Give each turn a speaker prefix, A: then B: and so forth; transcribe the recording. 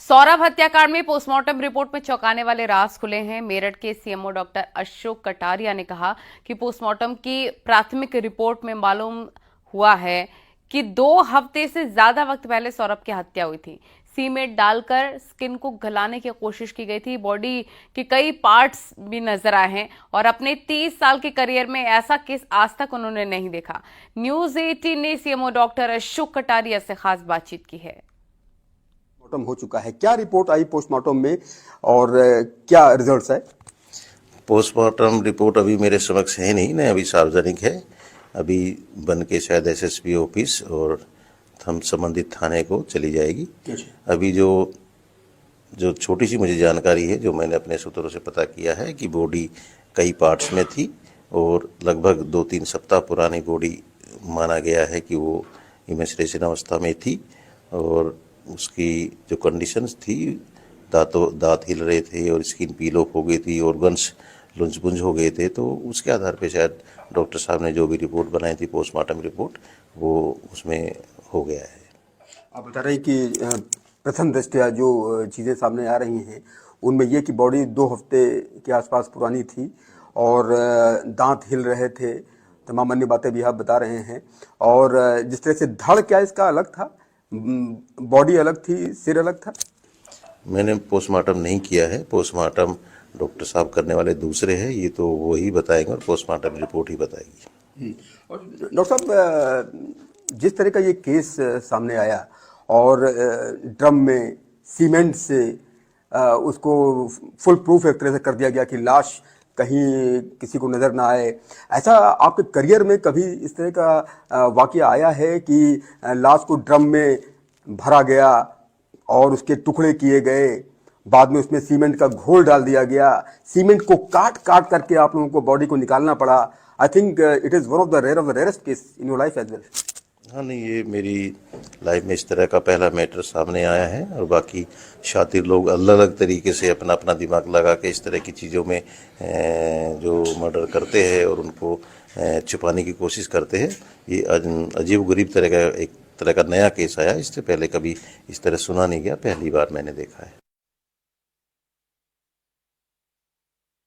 A: सौरभ हत्याकांड में postmortem report में चौंकाने वाले राज खुले हैं। मेरठ के सीएमओ डॉक्टर अशोक कटारिया ने कहा कि पोस्टमार्टम की प्राथमिक रिपोर्ट में मालूम हुआ है कि 2 हफ्ते से ज्यादा वक्त पहले सौरभ की हत्या हुई थी। सीमेंट डालकर स्किन को गलाने की कोशिश की गई थी। बॉडी के कई पार्ट्स भी नजर आए हैं और अपने 30 साल के करियर में ऐसा केस आज तक उन्होंने नहीं देखा। न्यूज 18 ने सीएमओ डॉक्टर अशोक कटारिया से खास बातचीत की है।
B: पोस्टमार्टम हो चुका है, क्या रिपोर्ट आई पोस्टमार्टम में और क्या रिजल्ट्स है?
C: पोस्टमार्टम रिपोर्ट अभी मेरे समक्ष है नहीं, अभी सार्वजनिक है। अभी बन के शायद एसएसपी ऑफिस और हम संबंधित थाने को चली जाएगी। अभी जो छोटी सी मुझे जानकारी है, जो मैंने अपने सूत्रों से पता किया है कि बॉडी कई पार्ट्स में थी और लगभग 2-3 सप्ताह पुरानी बॉडी माना गया है कि वो इमेसिनेशन अवस्था में थी और उसकी जो कंडीशंस थी, दांत हिल रहे थे और स्किन पील ऑफ हो गई थी, ऑर्गन्स लुंज हो गए थे। तो उसके आधार पे शायद डॉक्टर साहब ने जो भी रिपोर्ट बनाई थी पोस्टमार्टम रिपोर्ट, वो उसमें हो गया है।
B: आप बता रहे हैं कि प्रथम दृष्टया जो चीज़ें सामने आ रही हैं उनमें ये कि बॉडी 2 हफ्ते के आसपास पुरानी थी और दांत हिल रहे थे, तमाम अन्य बातें भी आप बता रहे हैं। और जिस तरह से धड़, क्या इसका अलग था? बॉडी अलग थी, सिर अलग था?
C: मैंने पोस्टमार्टम नहीं किया है। पोस्टमार्टम डॉक्टर साहब करने वाले दूसरे हैं, ये तो वो ही बताएंगे और पोस्टमार्टम रिपोर्ट ही बताएगी।
B: और डॉक्टर साहब, जिस तरह का ये केस सामने आया और ड्रम में सीमेंट से उसको फुल प्रूफ एक तरह से कर दिया गया कि लाश कहीं किसी को नज़र ना आए, ऐसा आपके करियर में कभी इस तरह का वाकया आया है कि लाश को ड्रम में भरा गया और उसके टुकड़े किए गए, बाद में उसमें सीमेंट का घोल डाल दिया गया, सीमेंट को काट काट करके आप लोगों को बॉडी को निकालना पड़ा? I think it is one of the rarest case in your life as well.
C: हाँ, नहीं, ये मेरी लाइफ में इस तरह का पहला मैटर सामने आया है और बाकी शातिर लोग अलग अलग तरीके से अपना अपना दिमाग लगा के इस तरह की चीज़ों में जो मर्डर करते हैं और उनको छुपाने की कोशिश करते हैं। ये अजीब गरीब तरह का एक तरह का नया केस आया, इससे पहले कभी इस तरह सुना नहीं गया, पहली बार मैंने देखा है।